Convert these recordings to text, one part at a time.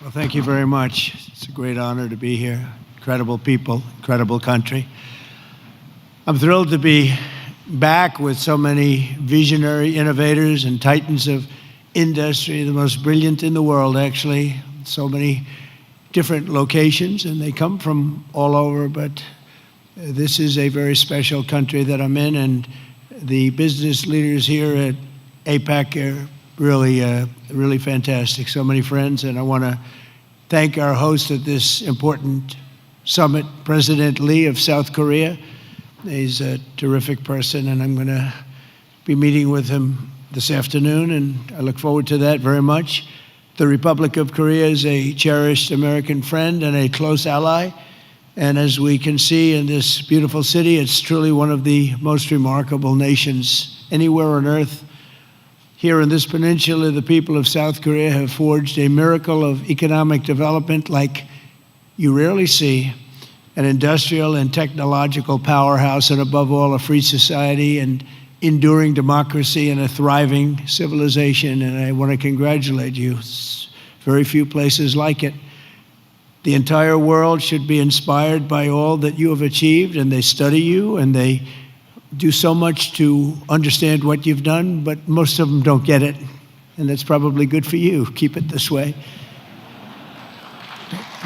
Well, thank you very much. It's a great honor to be here. Incredible people, incredible country. I'm thrilled to be back with so many visionary innovators and titans of industry, the most brilliant in the world, actually. So many different locations, and they come from all over, but this is a very special country that I'm in, and the business leaders here at APEC are really fantastic. So many friends, and I want to thank our host at this important summit, President Lee of South Korea. He's a terrific person, and I'm going to be meeting with him this afternoon, and I look forward to that very much. The Republic of Korea is a cherished American friend and a close ally, and as we can see in this beautiful city, it's truly one of the most remarkable nations anywhere on earth. Here in this peninsula, the people of South Korea have forged a miracle of economic development like you rarely see, an industrial and technological powerhouse, and above all, a free society and enduring democracy and a thriving civilization, and I want to congratulate you. There's very few places like it. The entire world should be inspired by all that you have achieved, and they study you, and they do so much to understand what you've done, but most of them don't get it, and that's probably good for you. Keep it this way.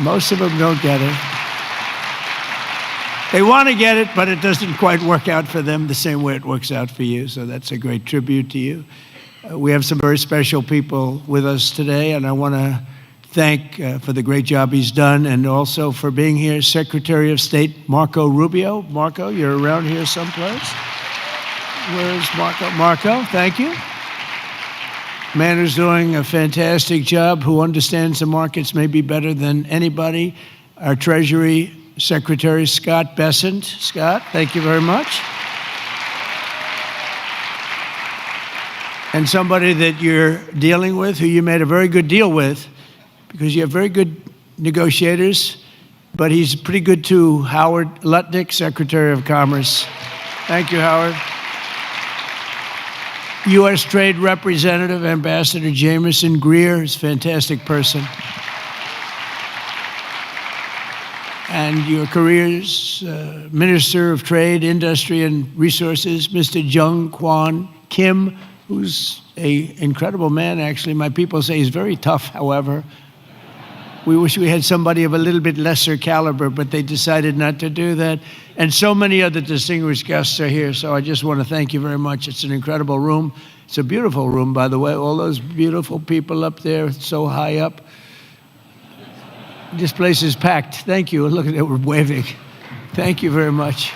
Most of them don't get it. They want to get it, but it doesn't quite work out for them the same way it works out for you, so that's a great tribute to you. We have some very special people with us today, and I want to thank for the great job he's done, and also for being here, Secretary of State Marco Rubio. Marco, you're around here someplace. Where's Marco? Marco, thank you. Man who's doing a fantastic job, who understands the markets maybe better than anybody. Our Treasury Secretary, Scott Bessent. Scott, thank you very much. And somebody that you're dealing with, who you made a very good deal with, because you have very good negotiators, but he's pretty good too. Howard Lutnick, Secretary of Commerce. Thank you, Howard. U.S. Trade Representative, Ambassador Jameson Greer is a fantastic person. And your career's Minister of Trade, Industry, and Resources, Mr. Jung Kwon Kim, who's an incredible man, actually. My people say he's very tough, however. We wish we had somebody of a little bit lesser caliber, but they decided not to do that. And so many other distinguished guests are here, so I just want to thank you very much. It's an incredible room. It's a beautiful room, by the way. All those beautiful people up there, so high up. This place is packed. Thank you. Look at it, we're waving. Thank you very much.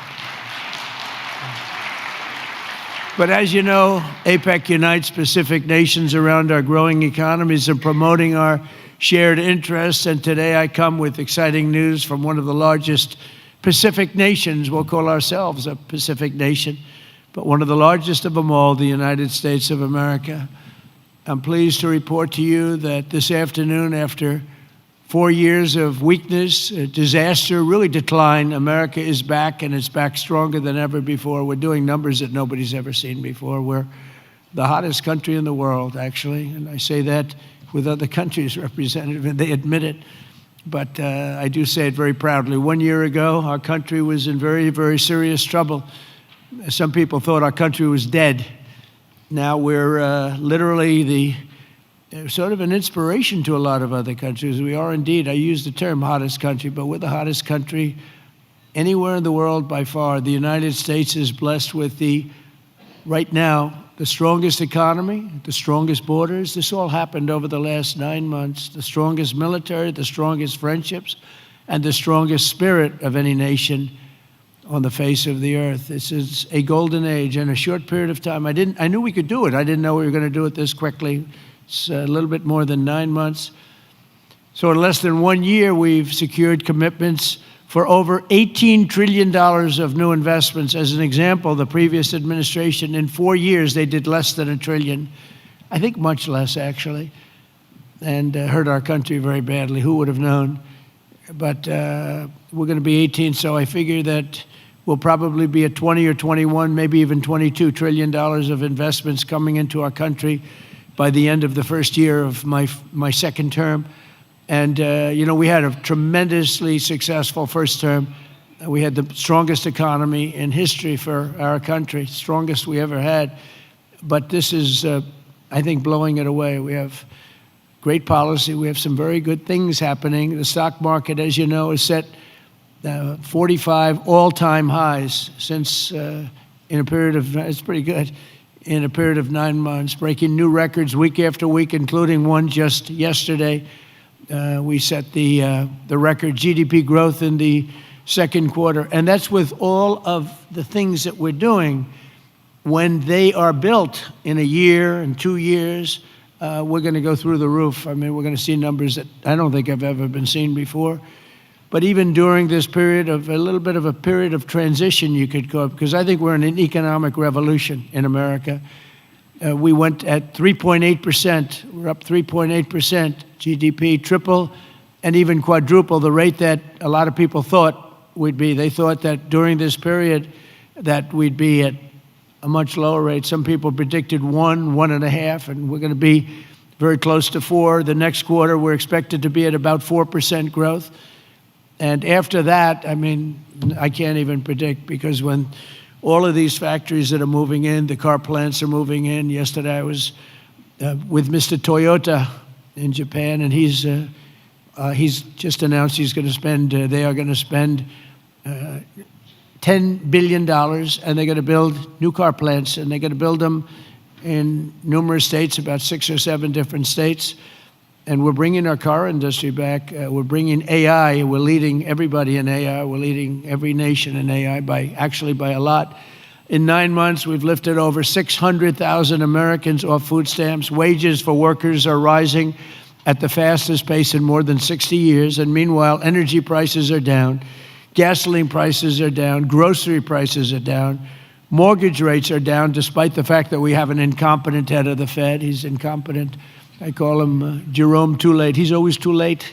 But as you know, APEC unites Pacific nations around our growing economies and promoting our shared interests, and today I come with exciting news from one of the largest Pacific nations. We'll call ourselves a Pacific nation, but one of the largest of them all, the United States of America. I'm pleased to report to you that this afternoon, after 4 years of weakness, disaster, really decline, America is back, and it's back stronger than ever before. We're doing numbers that nobody's ever seen before. We're the hottest country in the world, actually, and I say that with other countries represented, and they admit it. But I do say it very proudly. 1 year ago, our country was in very, very serious trouble. Some people thought our country was dead. Now we're literally the sort of an inspiration to a lot of other countries. We are indeed, I use the term hottest country, but we're the hottest country anywhere in the world by far. The United States is blessed with right now, the strongest economy, the strongest borders. This all happened over the last 9 months. The strongest military, the strongest friendships, and the strongest spirit of any nation on the face of the earth. This is a golden age in a short period of time. I knew we could do it. I didn't know we were going to do it this quickly. It's a little bit more than 9 months. So in less than 1 year, we've secured commitments for over $18 trillion of new investments. As an example, the previous administration, in 4 years, they did less than $1 trillion. I think much less, actually, and hurt our country very badly. Who would have known? But we're going to be 18, so I figure that we'll probably be at 20 or 21, maybe even $22 trillion of investments coming into our country by the end of the first year of my second term. And, we had a tremendously successful first term. We had the strongest economy in history for our country, strongest we ever had. But this is, I think, blowing it away. We have great policy. We have some very good things happening. The stock market, as you know, is set 45 all-time highs since in a period of, it's pretty good, in a period of 9 months, breaking new records week after week, including one just yesterday. We set the record GDP growth in the second quarter. And that's with all of the things that we're doing. When they are built in a year and 2 years, we're going to go through the roof. I mean, we're going to see numbers that I don't think have ever been seen before. But even during this period of a little bit of a period of transition, you could call it, because I think we're in an economic revolution in America. We went at 3.8%. We're up 3.8% GDP, triple and even quadruple the rate that a lot of people thought we'd be. They thought that during this period that we'd be at a much lower rate. Some people predicted 1.5, and we're going to be very close to 4. The next quarter, we're expected to be at about 4% growth. And after that, I mean, I can't even predict, because when all of these factories that are moving in, the car plants are moving in. Yesterday, I was with Mr. Toyota in Japan, and he's just announced he's going to spend, they are going to spend $10 billion, and they're going to build new car plants, and they're going to build them in numerous states, about 6 or 7 different states. And we're bringing our car industry back. We're bringing AI. We're leading everybody in AI. We're leading every nation in AI by a lot. In 9 months, we've lifted over 600,000 Americans off food stamps. Wages for workers are rising at the fastest pace in more than 60 years. And meanwhile, energy prices are down. Gasoline prices are down. Grocery prices are down. Mortgage rates are down, despite the fact that we have an incompetent head of the Fed. He's incompetent. I call him Jerome Too Late. He's always too late.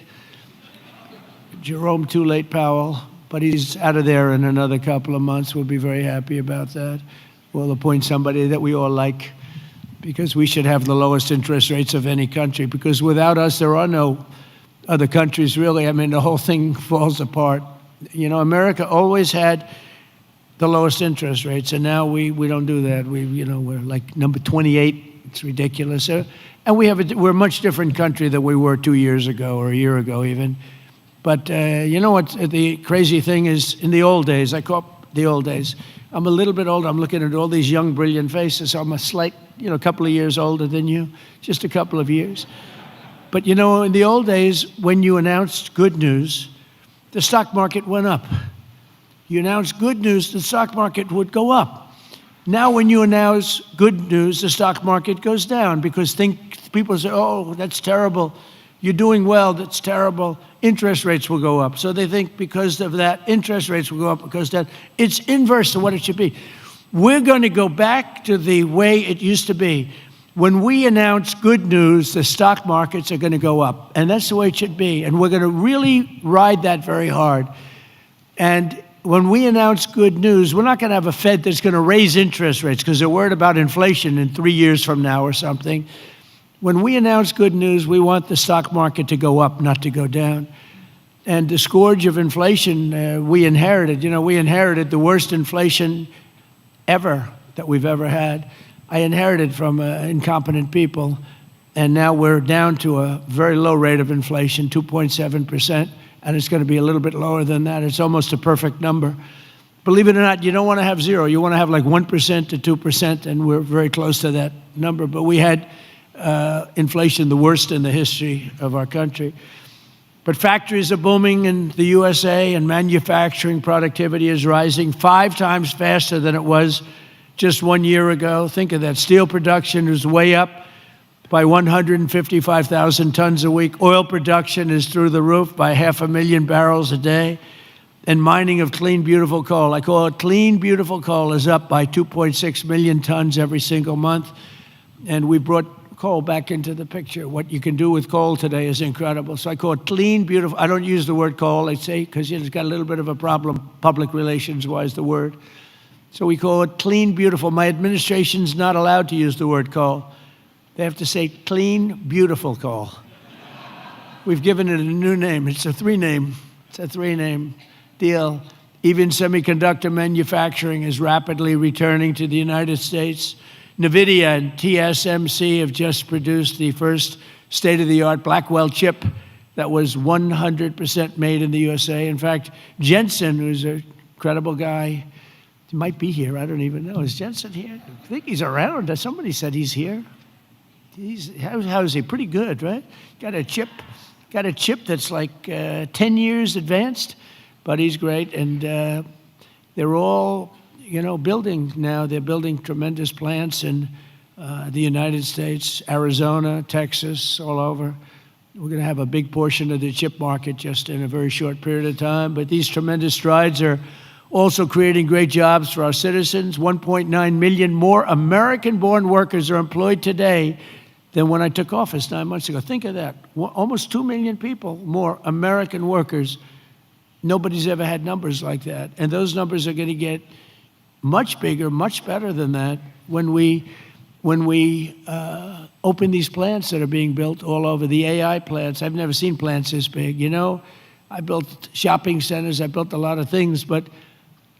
Jerome Too Late Powell. But he's out of there in another couple of months. We'll be very happy about that. We'll appoint somebody that we all like, because we should have the lowest interest rates of any country, because without us, there are no other countries, really. I mean, the whole thing falls apart. You know, America always had the lowest interest rates, and now we don't do that. We're like number 28. It's ridiculous. And we're a much different country than we were 2 years ago or a year ago even. But you know what the crazy thing is? In the old days, I call the old days, I'm a little bit older. I'm looking at all these young, brilliant faces. I'm a slight, couple of years older than you, just a couple of years. But in the old days, when you announced good news, the stock market went up. You announced good news, the stock market would go up. Now when you announce good news, the stock market goes down, because people say, oh, that's terrible. You're doing well, that's terrible. Interest rates will go up. So they think because of that, interest rates will go up because that. It's inverse to what it should be. We're going to go back to the way it used to be. When we announce good news, the stock markets are going to go up. And that's the way it should be. And we're going to really ride that very hard. And when we announce good news, we're not going to have a Fed that's going to raise interest rates because they're worried about inflation in 3 years from now or something. When we announce good news, we want the stock market to go up, not to go down. And the scourge of inflation we inherited. We inherited the worst inflation ever that we've ever had. I inherited from incompetent people, and now we're down to a very low rate of inflation, 2.7%, and it's going to be a little bit lower than that. It's almost a perfect number. Believe it or not, you don't want to have zero. You want to have like 1% to 2%, and we're very close to that number. But we had inflation, the worst in the history of our country. But factories are booming in the USA, and manufacturing productivity is rising 5 times faster than it was just 1 year ago. Think of that. Steel production is way up by 155,000 tons a week. Oil production is through the roof by 500,000 barrels a day. And mining of clean, beautiful coal, I call it clean, beautiful coal, is up by 2.6 million tons every single month. And we brought coal back into the picture. What you can do with coal today is incredible. So I call it clean, beautiful. I don't use the word coal, I say, because it's got a little bit of a problem, public relations-wise, the word. So we call it clean, beautiful. My administration's not allowed to use the word coal. They have to say clean, beautiful coal. We've given it a new name. It's a three-name deal. Even semiconductor manufacturing is rapidly returning to the United States. Nvidia and TSMC have just produced the first state-of-the-art Blackwell chip that was 100% made in the USA. In fact, Jensen, who's an incredible guy, he might be here, I don't even know. Is Jensen here? I think he's around. Somebody said he's here. How is he? Pretty good, right? Got a chip that's like 10 years advanced, but he's great. And they're all, building now. They're building tremendous plants in the United States, Arizona, Texas, all over. We're going to have a big portion of the chip market just in a very short period of time. But these tremendous strides are also creating great jobs for our citizens. 1.9 million more American-born workers are employed today than when I took office 9 months ago. Think of that. Almost 2 million people more American workers. Nobody's ever had numbers like that. And those numbers are going to get much bigger, much better than that when we open these plants that are being built all over, the AI plants. I've never seen plants this big. I built shopping centers, I built a lot of things, but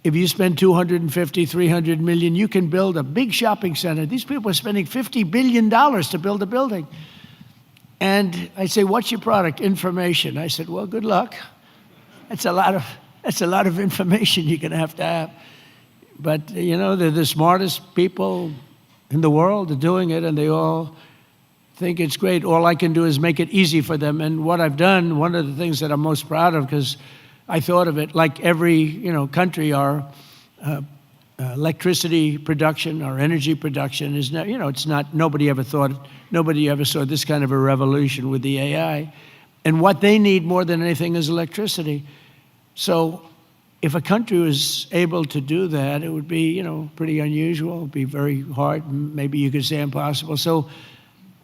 if you spend 250, 300 million, you can build a big shopping center. These people are spending $50 billion to build a building. And I say, what's your product? Information. I said, well, good luck. That's a lot of information you're going to have. But, they're the smartest people in the world are doing it, and they all think it's great. All I can do is make it easy for them. And what I've done, one of the things that I'm most proud of, because I thought of it like every country, our electricity production, our energy production is not, it's not, nobody ever saw this kind of a revolution with the AI. And what they need more than anything is electricity. So if a country was able to do that, it would be, pretty unusual. It would be very hard, maybe you could say impossible. So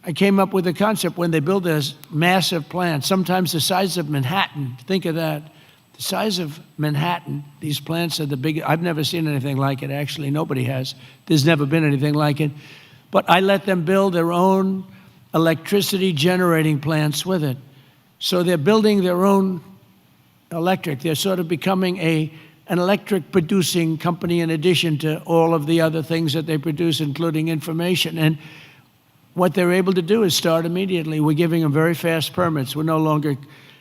I came up with a concept when they build this massive plant, sometimes the size of Manhattan. Think of that. The size of Manhattan, these plants are the biggest. I've never seen anything like it, actually. Nobody has. There's never been anything like it. But I let them build their own electricity generating plants with it. So they're building their own electric. They're sort of becoming an electric producing company in addition to all of the other things that they produce, including information. And what they're able to do is start immediately. We're giving them very fast permits. We're no longer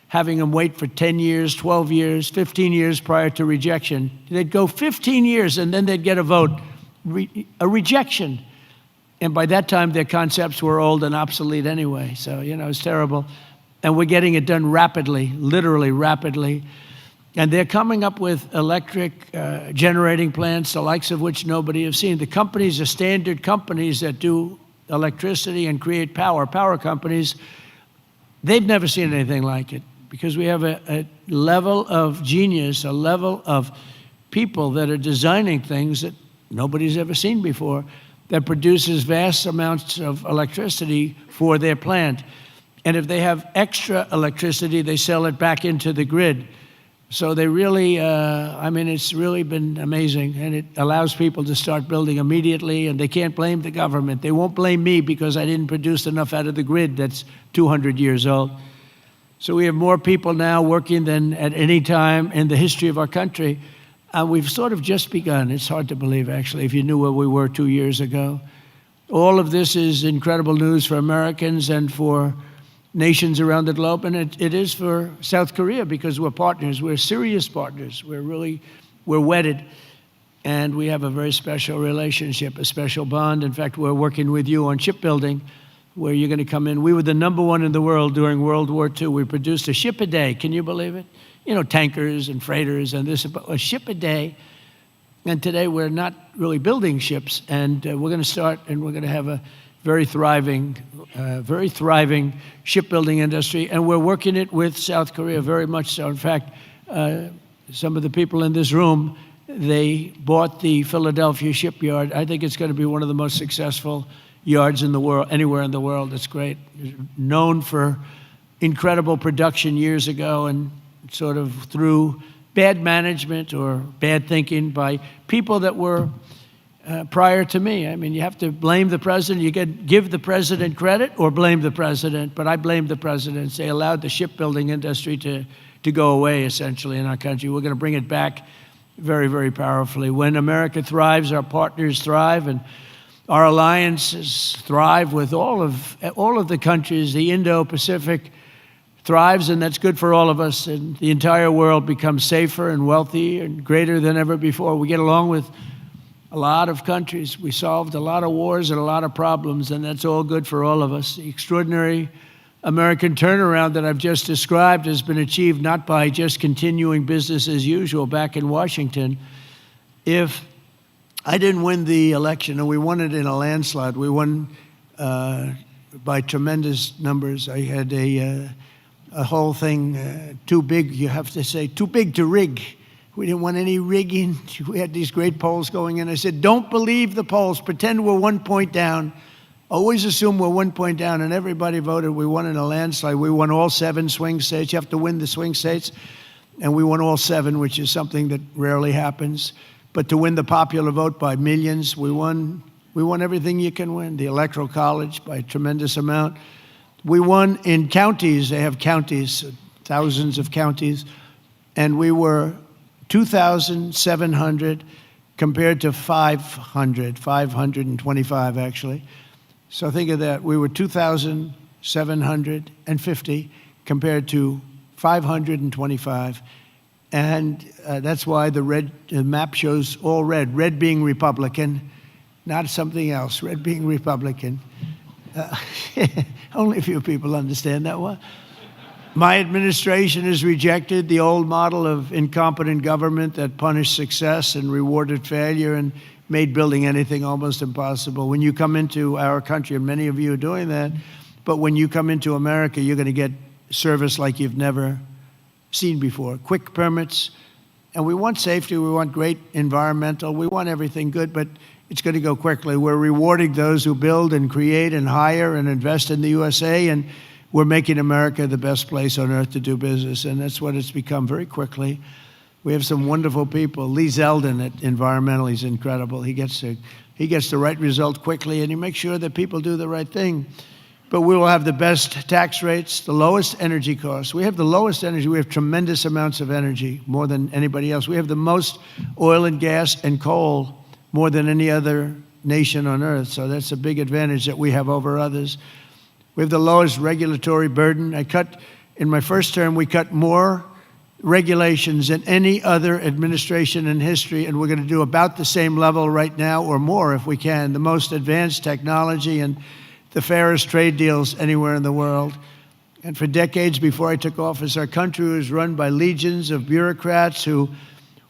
having them wait for 10 years, 12 years, 15 years prior to rejection. They'd go 15 years and then they'd get a vote, a rejection. And by that time, their concepts were old and obsolete anyway. So, it's terrible. And we're getting it done rapidly, literally rapidly. And they're coming up with electric generating plants, the likes of which nobody has seen. The companies are standard companies that do electricity and create power companies. They've never seen anything like it because we have a level of genius, a level of people that are designing things that nobody's ever seen before that produces vast amounts of electricity for their plant. And if they have extra electricity, they sell it back into the grid. So they really, it's really been amazing, and it allows people to start building immediately, and they can't blame the government. They won't blame me because I didn't produce enough out of the grid that's 200 years old. So we have more people now working than at any time in the history of our country, and we've sort of just begun. It's hard to believe, actually, if you knew where we were 2 years ago. All of this is incredible news for Americans and for nations around the globe, and it is for South Korea because we're partners. We're serious partners. We're wedded, and we have a very special relationship, a special bond. In fact, we're working with you on shipbuilding, where you're going to come in. We were the #1 in the world during World War II. We produced a ship a day. Can you believe it? Tankers and freighters and this, a ship a day. And today we're not really building ships, and we're going to start, and we're going to have a very thriving shipbuilding industry, and we're working it with South Korea very much so. In fact, some of the people in this room, they bought the Philadelphia shipyard. I think it's going to be one of the most successful yards in the world, anywhere in the world. It's great. Known for incredible production years ago, and sort of through bad management or bad thinking by people that were prior to me. I mean, you have to blame the president. You can give the president credit or blame the president, but I blame the president. They allowed the shipbuilding industry to go away, essentially, in our country. We're going to bring it back very, very powerfully. When America thrives, our partners thrive, and our alliances thrive with all of the countries. The Indo-Pacific thrives, and that's good for all of us, and the entire world becomes safer and wealthy and greater than ever before. We get along with a lot of countries. We solved a lot of wars and a lot of problems, and that's all good for all of us. The extraordinary American turnaround that I've just described has been achieved not by just continuing business as usual back in Washington. If I didn't win the election, and we won it in a landslide, we won by tremendous numbers. I had a whole thing too big, you have to say, too big to rig. We didn't want any rigging. We had these great polls going in. I said, don't believe the polls. Pretend we're 1 point down. Always assume we're 1 point down. And everybody voted. We won in a landslide. We won all 7 swing states. You have to win the swing states. And we won all 7, which is something that rarely happens. But to win the popular vote by millions, we won everything you can win. The Electoral College by a tremendous amount. We won in counties. They have counties, thousands of counties. And we were 2,700 compared to 525 actually. So think of that. We were 2,750 compared to 525. And that's why the map shows all red. Red being Republican, not something else. Red being Republican. Only a few people understand that one. My administration has rejected the old model of incompetent government that punished success and rewarded failure and made building anything almost impossible. When you come into our country, and many of you are doing that, but when you come into America, you're going to get service like you've never seen before. Quick permits, and we want safety, we want great environmental, we want everything good, but it's going to go quickly. We're rewarding those who build and create and hire and invest in the USA, and we're making America the best place on earth to do business, and that's what it's become very quickly. We have some wonderful people. Lee Zeldin at Environmental, he's incredible. He gets the right result quickly, and he makes sure that people do the right thing. But we will have the best tax rates, the lowest energy costs. We have the lowest energy. We have tremendous amounts of energy, more than anybody else. We have the most oil and gas and coal, more than any other nation on earth. So that's a big advantage that we have over others. We have the lowest regulatory burden. In my first term, we cut more regulations than any other administration in history, and we're going to do about the same level right now or more if we can. The most advanced technology and the fairest trade deals anywhere in the world. And for decades before I took office, our country was run by legions of bureaucrats who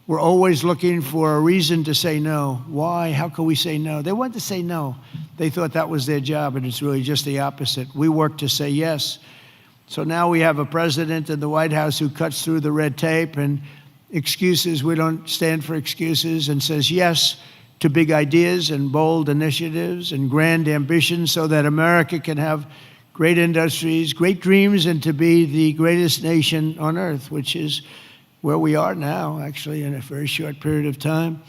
were always looking for a reason to say no. Why? How can we say no? They wanted to say no. They thought that was their job, and it's really just the opposite. We work to say yes. So now we have a president in the White House who cuts through the red tape and excuses. We don't stand for excuses, and says yes to big ideas and bold initiatives and grand ambitions so that America can have great industries, great dreams, and to be the greatest nation on earth, which is where we are now, actually, in a very short period of time.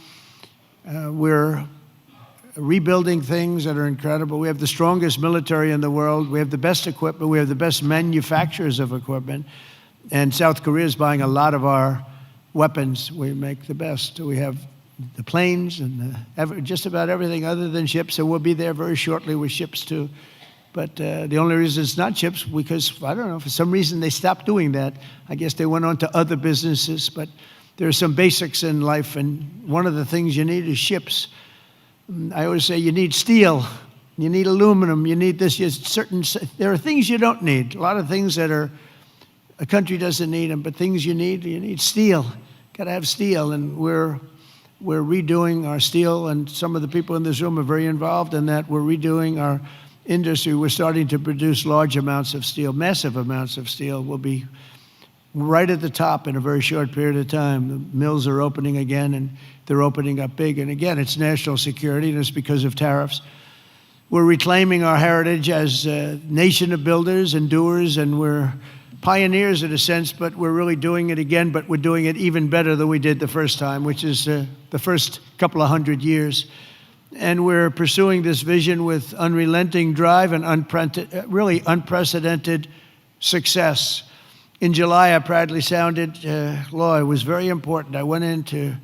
We're rebuilding things that are incredible. We have the strongest military in the world. We have the best equipment. We have the best manufacturers of equipment. And South Korea is buying a lot of our weapons. We make the best. We have the planes and just about everything other than ships. And we'll be there very shortly with ships, too. But the only reason it's not ships, because, I don't know, for some reason they stopped doing that. I guess they went on to other businesses. But there are some basics in life, and one of the things you need is ships. I always say you need steel, you need aluminum, you need this. There are things you don't need. A lot of things that a country doesn't need them, but things you need steel. Got to have steel, and we're redoing our steel, and some of the people in this room are very involved in that. We're redoing our industry. We're starting to produce large amounts of steel, massive amounts of steel. We'll be right at the top in a very short period of time. The mills are opening again, and they're opening up big. And again, it's national security, and it's because of tariffs. We're reclaiming our heritage as a nation of builders and doers, and we're pioneers in a sense, but we're really doing it again, but we're doing it even better than we did the first time, which is the first couple of 100 years. And we're pursuing this vision with unrelenting drive and really unprecedented success. In July, I proudly sounded law. It was very important. I went into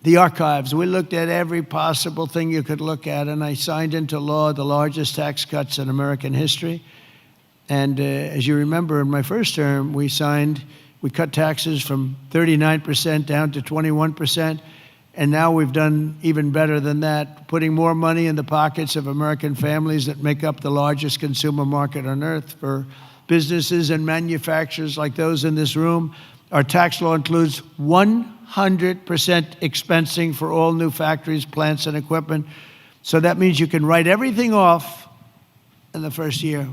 the archives. We looked at every possible thing you could look at, and I signed into law the largest tax cuts in American history. And as you remember, in my first term, we cut taxes from 39% down to 21%. And now we've done even better than that, putting more money in the pockets of American families that make up the largest consumer market on earth. For businesses and manufacturers like those in this room, our tax law includes 100% expensing for all new factories, plants, and equipment. So that means you can write everything off in the first year.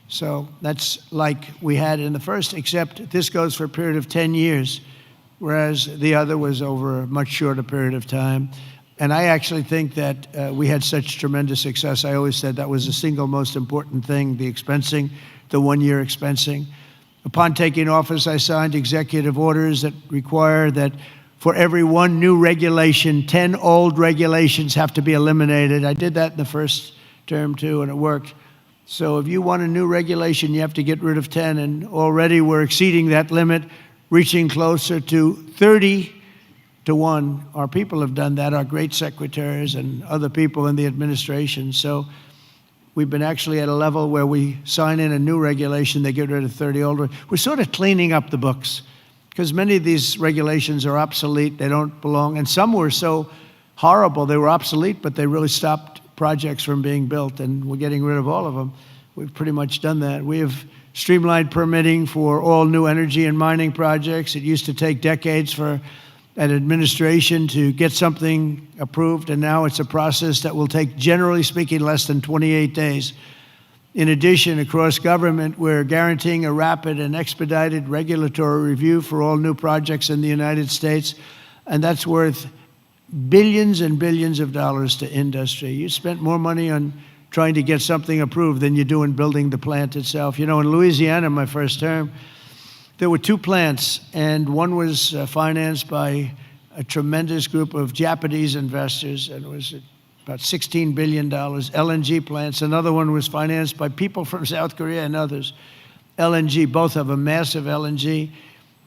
So that's like we had in the first, except this goes for a period of 10 years. Whereas the other was over a much shorter period of time. And I actually think that we had such tremendous success. I always said that was the single most important thing, the expensing, the one-year expensing. Upon taking office, I signed executive orders that require that for every one new regulation, 10 old regulations have to be eliminated. I did that in the first term too, and it worked. So if you want a new regulation, you have to get rid of 10, and already we're exceeding that limit, reaching closer to 30 to 1. Our people have done that, our great secretaries and other people in the administration. So we've been actually at a level where we sign in a new regulation, they get rid of 30 older. We're sort of cleaning up the books because many of these regulations are obsolete, they don't belong. And some were so horrible, they were obsolete, but they really stopped projects from being built, and we're getting rid of all of them. We've pretty much done that. We have streamlined permitting for all new energy and mining projects. It used to take decades for an administration to get something approved, and now it's a process that will take, generally speaking, less than 28 days. In addition, across government, we're guaranteeing a rapid and expedited regulatory review for all new projects in the United States, and that's worth billions and billions of dollars to industry. You spent more money on trying to get something approved than you do in building the plant itself. You know, in Louisiana, my first term, there were 2 plants, and one was financed by a tremendous group of Japanese investors, and it was about $16 billion, LNG plants. Another one was financed by people from South Korea and others. LNG, both of them, massive LNG.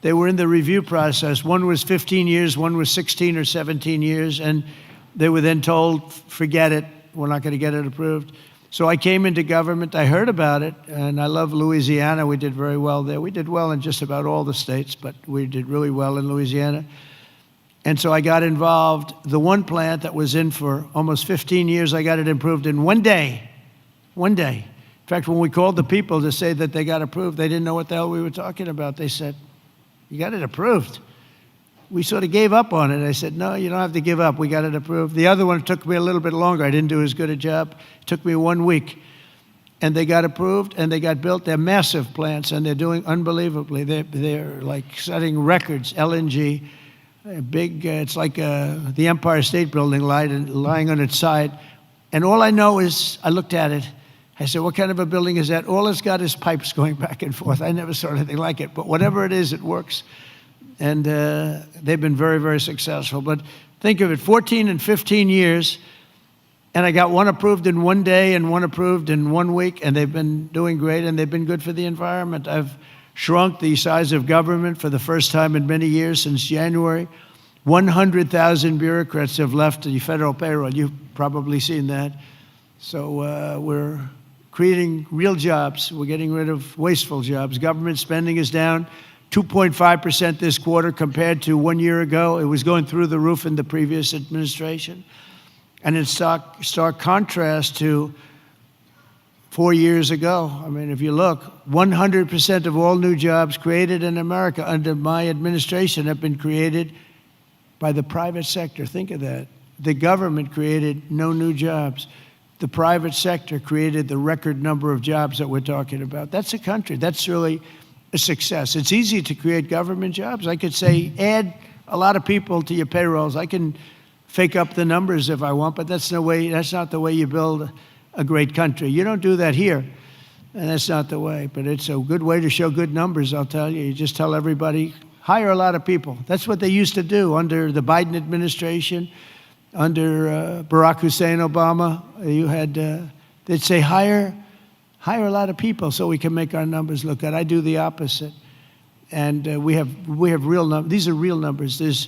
They were in the review process. One was 15 years, one was 16 or 17 years, and they were then told, forget it, we're not going to get it approved. So I came into government, I heard about it, and I love Louisiana. We did very well there. We did well in just about all the states, but we did really well in Louisiana. And so I got involved. The one plant that was in for almost 15 years, I got it approved in one day. One day. In fact, when we called the people to say that they got approved, they didn't know what the hell we were talking about. They said, you got it approved. We sort of gave up on it. I said, no, you don't have to give up. We got it approved. The other one took me a little bit longer. I didn't do as good a job. It took me 1 week. And they got approved, and they got built. They're massive plants, and they're doing unbelievably. They're like setting records, LNG. Big, it's like the Empire State Building lying on its side. And all I know is, I looked at it. I said, what kind of a building is that? All it's got is pipes going back and forth. I never saw anything like it. But whatever it is, it works. And they've been very, very successful. But think of it, 14 and 15 years, and I got one approved in 1 day and one approved in 1 week, and they've been doing great, and they've been good for the environment. I've shrunk the size of government for the first time in many years since January. 100,000 bureaucrats have left the federal payroll. You've probably seen that. So we're creating real jobs. We're getting rid of wasteful jobs. Government spending is down 2.5% this quarter compared to 1 year ago. It was going through the roof in the previous administration. And in stark contrast to 4 years ago. I mean, if you look, 100% of all new jobs created in America under my administration have been created by the private sector. Think of that. The government created no new jobs. The private sector created the record number of jobs that we're talking about. That's a country. That's really a success. It's easy to create government jobs. I could say, add a lot of people to your payrolls. I can fake up the numbers if I want, but that's not the way you build a great country. You don't do that here, and that's not the way. But it's a good way to show good numbers, I'll tell you. You just tell everybody, hire a lot of people. That's what they used to do under the Biden administration Under Barack Hussein Obama, you had, they'd say, hire a lot of people so we can make our numbers look good. I do the opposite. And we have real numbers. These are real numbers. There's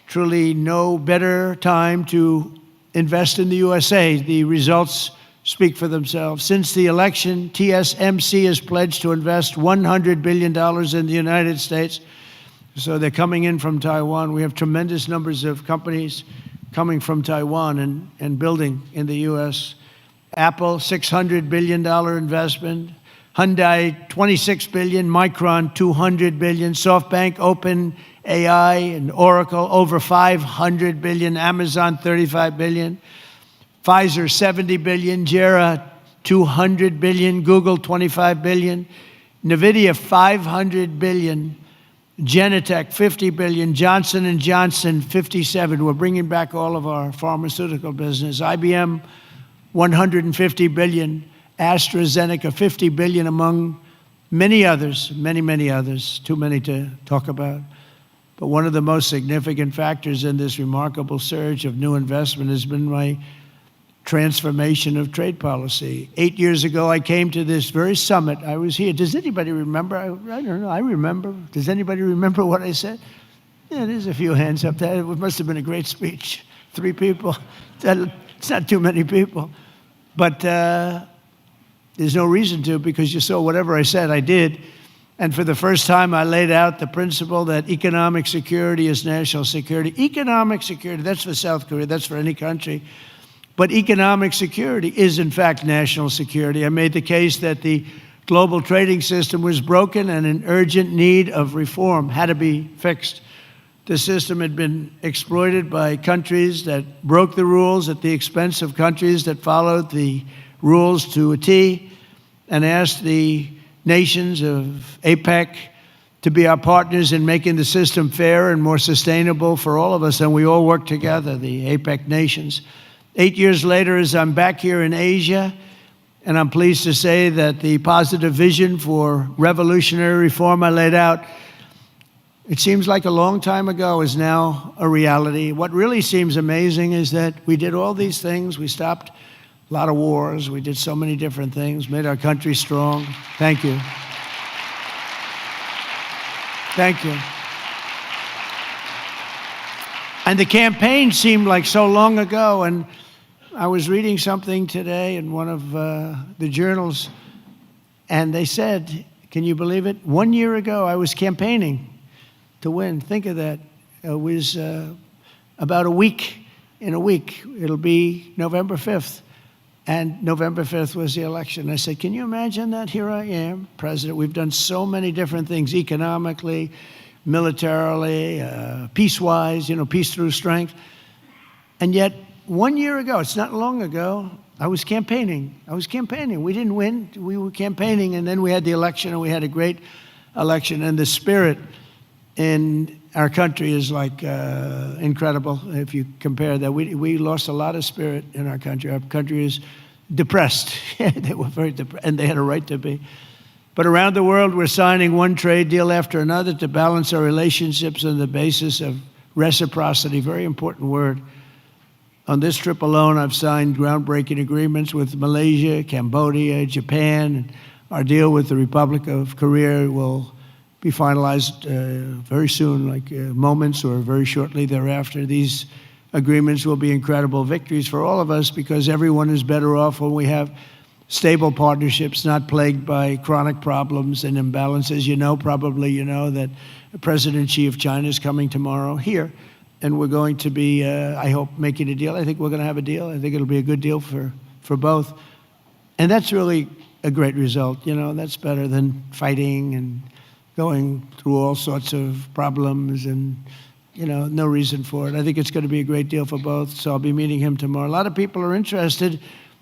truly no better time to invest in the USA. The results speak for themselves. Since the election, TSMC has pledged to invest $100 billion in the United States. So they're coming in from Taiwan. We have tremendous numbers of companies coming from Taiwan and building in the U.S. Apple, $600 billion investment. Hyundai, $26 billion. Micron, $200 billion. SoftBank, OpenAI, and Oracle, over $500 billion. Amazon, $35 billion. Pfizer, $70 billion. Jera, $200 billion. Google, $25 billion. Nvidia, $500 billion. Genentech, $50 billion. Johnson & Johnson, $57. We're bringing back all of our pharmaceutical business. IBM, $150 billion. AstraZeneca, $50 billion, among many others, many others, too many to talk about. But one of the most significant factors in this remarkable surge of new investment has been my transformation of trade policy. 8 years ago, I came to this very summit. I was here. Does anybody remember? I don't know. I remember. Does anybody remember what I said? Yeah, there's a few hands up there. It must have been a great speech. 3 people. It's not too many people. But there's no reason to, because you saw whatever I said, I did. And for the first time, I laid out the principle that economic security is national security. Economic security, that's for South Korea, that's for any country. But economic security is, in fact, national security. I made the case that the global trading system was broken and in urgent need of reform, had to be fixed. The system had been exploited by countries that broke the rules at the expense of countries that followed the rules to a T, and asked the nations of APEC to be our partners in making the system fair and more sustainable for all of us, and we all work together, the APEC nations. 8 years later, as I'm back here in Asia, and I'm pleased to say that the positive vision for revolutionary reform I laid out, it seems like a long time ago, is now a reality. What really seems amazing is that we did all these things. We stopped a lot of wars. We did so many different things, made our country strong. Thank you. Thank you. And the campaign seemed like so long ago. And I was reading something today in one of the journals, and they said, can you believe it? 1 year ago, I was campaigning to win. Think of that. It was about a week. In a week, it'll be November 5th. And November 5th was the election. I said, can you imagine that? Here I am, president. We've done so many different things economically, militarily, peace-wise, peace through strength. And yet, 1 year ago, it's not long ago, I was campaigning. We didn't win. We were campaigning, and then we had the election, and we had a great election. And the spirit in our country is like incredible. If you compare that, we lost a lot of spirit in our country. Our country is depressed. They were very depressed, and they had a right to be. But around the world, we're signing one trade deal after another to balance our relationships on the basis of reciprocity. Very important word. On this trip alone, I've signed groundbreaking agreements with Malaysia, Cambodia, Japan. And our deal with the Republic of Korea will be finalized very soon, like moments or very shortly thereafter. These agreements will be incredible victories for all of us, because everyone is better off when we have stable partnerships, not plagued by chronic problems and imbalances. Probably you know that President Xi of China is coming tomorrow here, and we're going to be, I hope, making a deal. I think we're going to have a deal. I think it'll be a good deal for both. And that's really a great result. That's better than fighting and going through all sorts of problems and, no reason for it. I think it's going to be a great deal for both, so I'll be meeting him tomorrow. A lot of people are interested.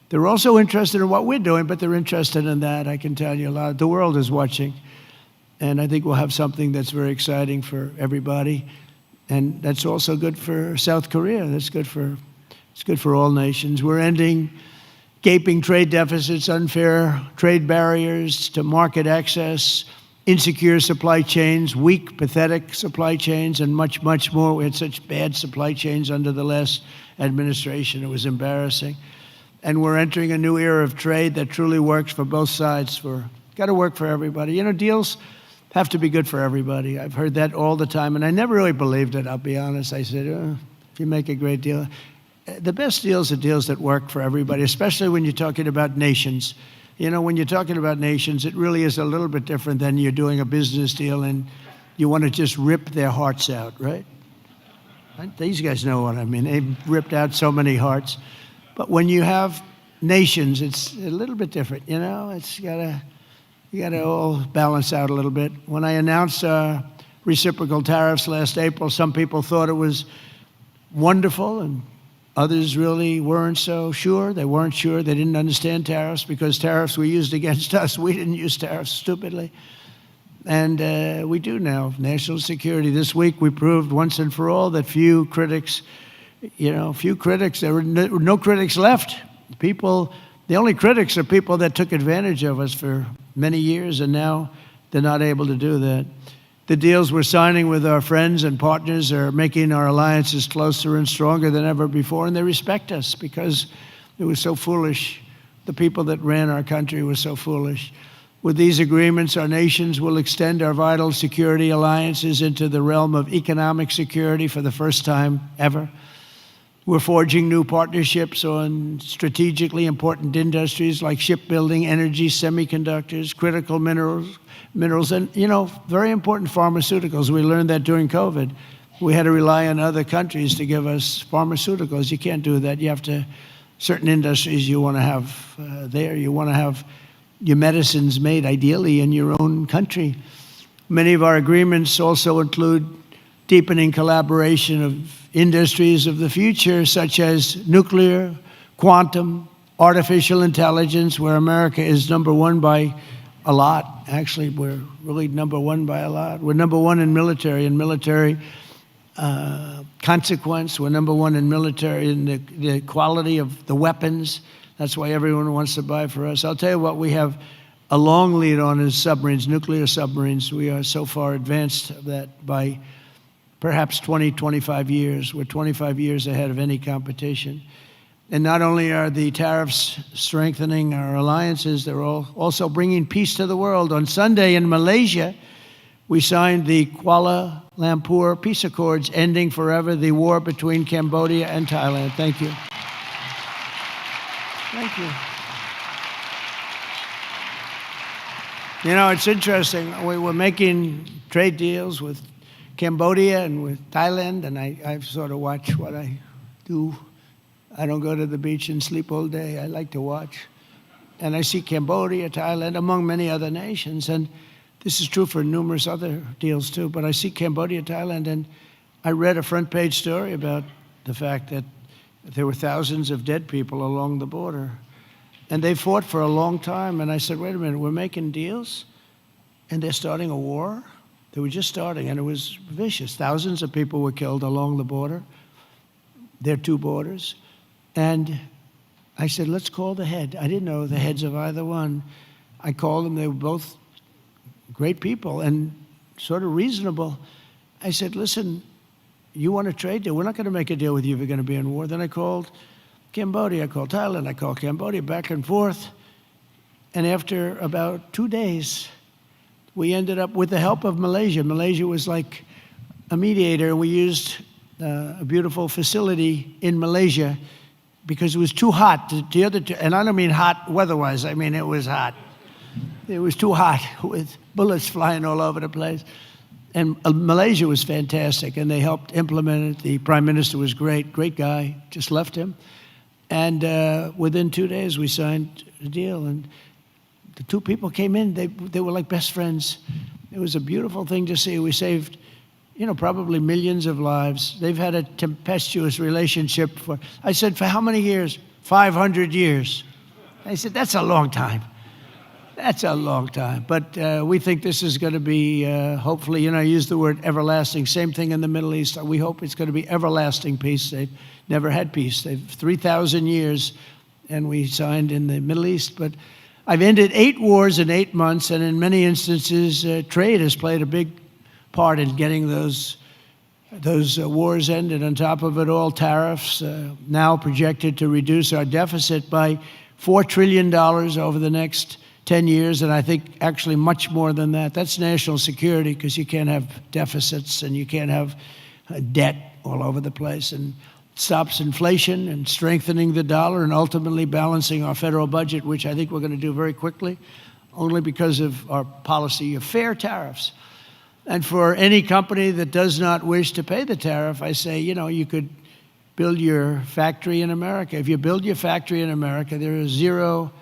They're also interested in what we're doing, but they're interested in that, I can tell you a lot. The world is watching, and I think we'll have something that's very exciting for everybody, and that's also good for South Korea. It's good for all nations. We're ending gaping trade deficits, unfair trade barriers to market access, insecure supply chains, weak, pathetic supply chains, and much, much more. We had such bad supply chains under the last administration. It was embarrassing. And we're entering a new era of trade that truly works for both sides. Got to work for everybody. You know, deals have to be good for everybody. I've heard that all the time, and I never really believed it, I'll be honest. I said, if you make a great deal. The best deals are deals that work for everybody, especially when you're talking about nations. You know, when you're talking about nations, it really is a little bit different than you're doing a business deal and you want to just rip their hearts out, right? These guys know what I mean. They've ripped out so many hearts. But when you have nations, it's a little bit different, you know? You gotta all balance out a little bit. When I announced reciprocal tariffs last April, some people thought it was wonderful, and others really weren't so sure. They weren't sure. They didn't understand tariffs because tariffs were used against us. We didn't use tariffs stupidly. And we do now. National security. This week we proved once and for all that there were no critics left. The only critics are people that took advantage of us for many years, and now they're not able to do that. The deals we're signing with our friends and partners are making our alliances closer and stronger than ever before, and they respect us because it was so foolish. The people that ran our country were so foolish. With these agreements, our nations will extend our vital security alliances into the realm of economic security for the first time ever. We're forging new partnerships on strategically important industries like shipbuilding, energy, semiconductors, critical minerals, and, very important pharmaceuticals. We learned that during COVID. We had to rely on other countries to give us pharmaceuticals. You can't do that. You have to, certain industries you want to have there. You want to have your medicines made ideally in your own country. Many of our agreements also include deepening collaboration of industries of the future, such as nuclear, quantum, artificial intelligence, where America is number one by a lot. Actually, we're really number one by a lot. We're number one in military consequence. We're number one in military in the quality of the weapons. That's why everyone wants to buy for us. I'll tell you what we have a long lead on is submarines, nuclear submarines. We are so far advanced that by perhaps 20, 25 years. We're 25 years ahead of any competition. And not only are the tariffs strengthening our alliances, they're also bringing peace to the world. On Sunday in Malaysia, we signed the Kuala Lumpur Peace Accords, ending forever the war between Cambodia and Thailand. Thank you. Thank you. You know, it's interesting. We were making trade deals with Cambodia and with Thailand, and I sort of watch what I do. I don't go to the beach and sleep all day. I like to watch. And I see Cambodia, Thailand, among many other nations. And this is true for numerous other deals too. But I see Cambodia, Thailand, and I read a front page story about the fact that there were thousands of dead people along the border. And they fought for a long time. And I said, wait a minute, we're making deals? And they're starting a war? They were just starting, and it was vicious. Thousands of people were killed along the border, their two borders. And I said, let's call the head. I didn't know the heads of either one. I called them. They were both great people and sort of reasonable. I said, listen, you want a trade deal? We're not going to make a deal with you if you're going to be in war. Then I called Cambodia. I called Thailand. I called Cambodia, back and forth. And after about 2 days, we ended up with the help of Malaysia. Malaysia was like a mediator, and we used a beautiful facility in Malaysia because it was too hot. The other two, and I don't mean hot weather-wise, I mean it was hot. It was too hot with bullets flying all over the place. And Malaysia was fantastic, and they helped implement it. The prime minister was great guy, just left him. And within 2 days, we signed a deal, and the two people came in, they were like best friends. It was a beautiful thing to see. We saved, probably millions of lives. They've had a tempestuous relationship I said, for how many years? 500 years. I said, that's a long time. That's a long time. But we think this is going to be, hopefully, I use the word everlasting. Same thing in the Middle East. We hope it's going to be everlasting peace. They've never had peace. They've 3,000 years, and we signed in the Middle East. But I've ended 8 wars in 8 months, and in many instances, trade has played a big part in getting those wars ended. On top of it all, tariffs now projected to reduce our deficit by $4 trillion over the next 10 years, and I think actually much more than that. That's national security, because you can't have deficits and you can't have debt all over the place. And it stops inflation and strengthening the dollar and ultimately balancing our federal budget, which I think we're going to do very quickly, only because of our policy of fair tariffs. And for any company that does not wish to pay the tariff, I say, you could build your factory in America. If you build your factory in America, there is zero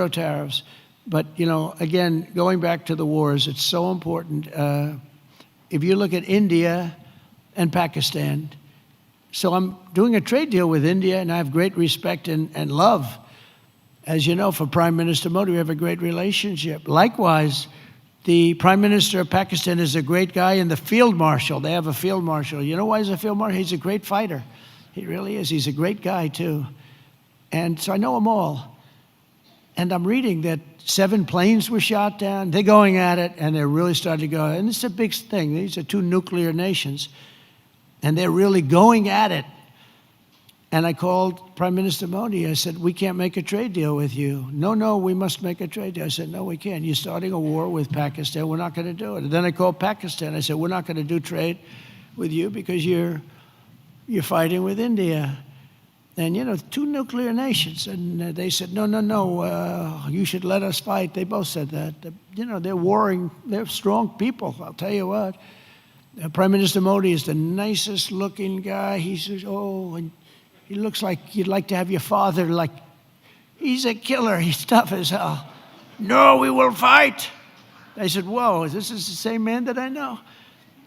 tariffs. But, again, going back to the wars, it's so important. If you look at India and Pakistan, so I'm doing a trade deal with India, and I have great respect and love. As you know, for Prime Minister Modi, we have a great relationship. Likewise, the Prime Minister of Pakistan is a great guy, and the Field Marshal, they have a Field Marshal. You know why he's a Field Marshal? He's a great fighter. He really is. He's a great guy, too. And so I know them all. And I'm reading that 7 planes were shot down. They're going at it, and they're really starting to go. And it's a big thing. These are 2 nuclear nations, and they're really going at it. And I called Prime Minister Modi. I said, we can't make a trade deal with you. No, we must make a trade deal. I said, no, we can't. You're starting a war with Pakistan. We're not going to do it. And then I called Pakistan. I said, we're not going to do trade with you because you're fighting with India. And, 2 nuclear nations. And they said, no, you should let us fight. They both said that. They're warring. They're strong people, I'll tell you what. Prime Minister Modi is the nicest looking guy. He says, and he looks like you'd like to have your father, like, he's a killer. He's tough as hell. No, we will fight. I said, whoa, this is the same man that I know.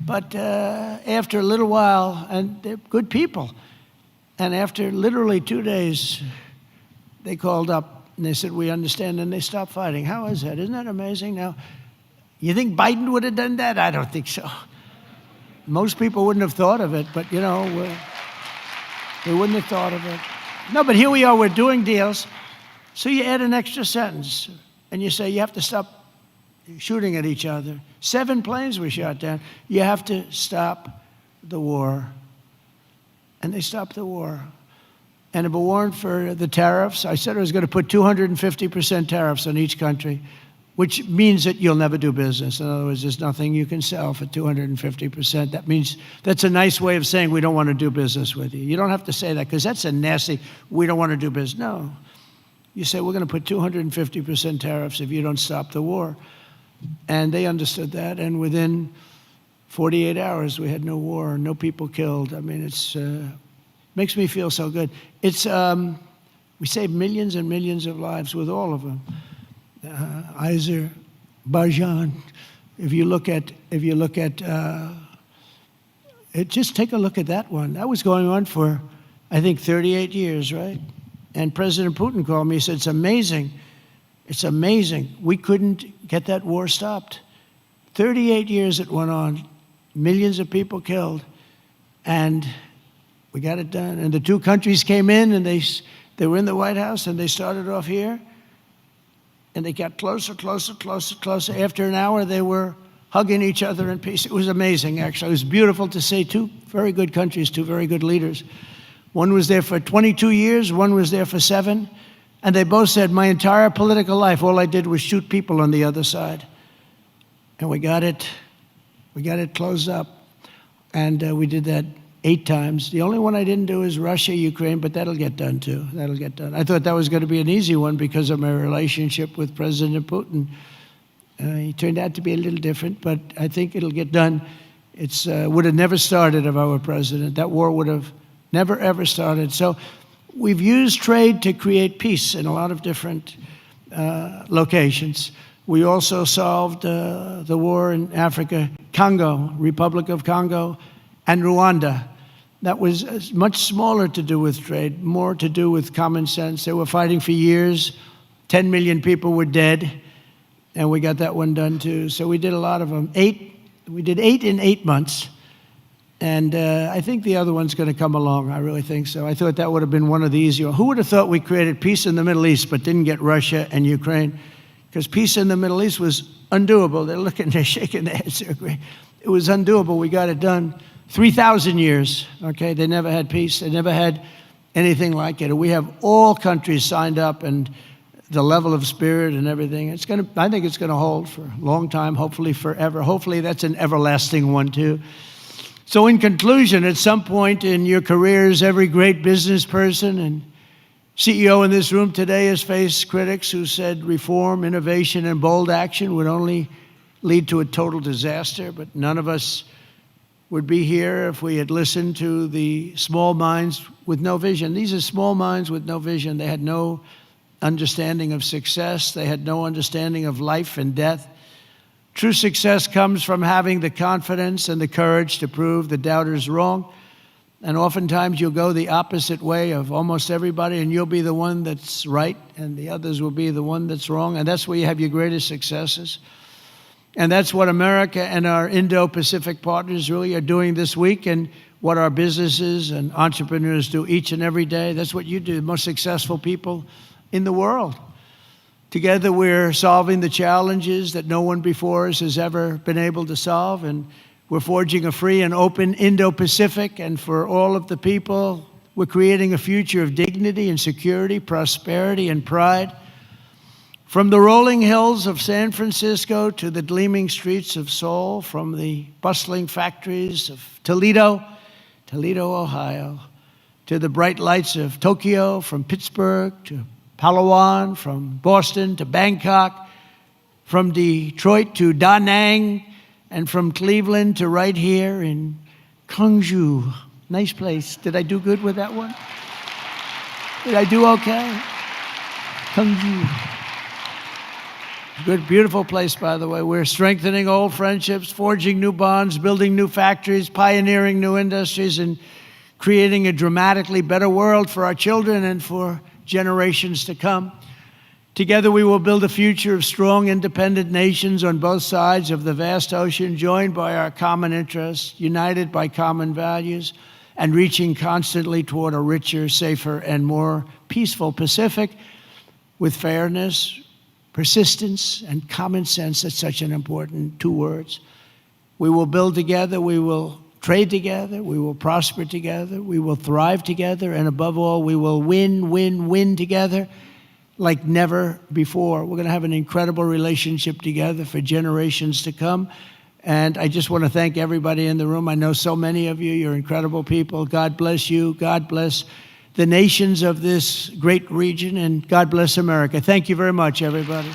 But after a little while, and they're good people, and after literally 2 days, they called up and they said, we understand, and they stopped fighting. How is that? Isn't that amazing? Now, you think Biden would have done that? I don't think so. Most people wouldn't have thought of it, but, they wouldn't have thought of it. No, but here we are, we're doing deals. So you add an extra sentence, and you say you have to stop shooting at each other. 7 planes were shot down. You have to stop the war. And they stopped the war. And if it weren't for the tariffs, I said I was going to put 250% tariffs on each country, which means that you'll never do business. In other words, there's nothing you can sell for 250%. That means that's a nice way of saying we don't want to do business with you. You don't have to say that, because that's a nasty, we don't want to do business. No. You say, we're going to put 250% tariffs if you don't stop the war. And they understood that, and within 48 hours, we had no war, no people killed. I mean, it's makes me feel so good. It's we saved millions and millions of lives with all of them. Azerbaijan. If you look at it, just take a look at that one. That was going on for, I think, 38 years, right? And President Putin called me. He said, "It's amazing. It's amazing. We couldn't get that war stopped. 38 years it went on, millions of people killed, and we got it done." And the 2 countries came in, and they were in the White House, and they started off here, and they got closer, closer, closer, closer. After an hour, they were hugging each other in peace. It was amazing, actually. It was beautiful to see 2 very good countries, 2 very good leaders. One was there for 22 years, one was there for 7. And they both said, my entire political life, all I did was shoot people on the other side. And we got it closed up. And we did that 8 times. The only one I didn't do is Russia, Ukraine, but that'll get done too. That'll get done. I thought that was going to be an easy one because of my relationship with President Putin. He turned out to be a little different, but I think it'll get done. It would have never started if I were president. That war would have never, ever started. So we've used trade to create peace in a lot of different locations. We also solved the war in Africa, Congo, Republic of Congo, and Rwanda. That was much smaller to do with trade, more to do with common sense. They were fighting for years. 10 million people were dead, and we got that one done too. So we did a lot of them. We did 8 in 8 months. And I think the other one's going to come along. I really think so. I thought that would have been one of the easier. Who would have thought we created peace in the Middle East but didn't get Russia and Ukraine? Because peace in the Middle East was undoable. They're shaking their heads. They're agreeing. It was undoable. We got it done. 3,000 years, okay? They never had peace. They never had anything like it. We have all countries signed up, and the level of spirit and everything. I think it's gonna hold for a long time, hopefully forever. Hopefully that's an everlasting one too. So in conclusion, at some point in your careers, every great business person and CEO in this room today has faced critics who said reform, innovation, and bold action would only lead to a total disaster, but none of us would be here if we had listened to the small minds with no vision. These are small minds with no vision. They had no understanding of success. They had no understanding of life and death. True success comes from having the confidence and the courage to prove the doubters wrong. And oftentimes you'll go the opposite way of almost everybody, and you'll be the one that's right, and the others will be the one that's wrong. And that's where you have your greatest successes. And that's what America and our Indo-Pacific partners really are doing this week, and what our businesses and entrepreneurs do each and every day. That's what you do, the most successful people in the world. Together we're solving the challenges that no one before us has ever been able to solve, and we're forging a free and open Indo-Pacific, and for all of the people, we're creating a future of dignity and security, prosperity and pride. From the rolling hills of San Francisco to the gleaming streets of Seoul, from the bustling factories of Toledo, Ohio, to the bright lights of Tokyo, from Pittsburgh to Palawan, from Boston to Bangkok, from Detroit to Da Nang, and from Cleveland to right here in Gwangju. Nice place. Did I do good with that one? Did I do okay? Gwangju. Good, beautiful place, by the way. We're strengthening old friendships, forging new bonds, building new factories, pioneering new industries, and creating a dramatically better world for our children and for generations to come. Together we will build a future of strong, independent nations on both sides of the vast ocean, joined by our common interests, united by common values, and reaching constantly toward a richer, safer, and more peaceful Pacific with fairness, persistence, and common sense. That's such an important two words. We will build together, we will trade together, we will prosper together, we will thrive together, and above all, we will win together like never before. We're going to have an incredible relationship together for generations to come. And I just want to thank everybody in the room. I know so many of you. You're incredible people. God bless you. God bless the nations of this great region, and God bless America. Thank you very much, everybody.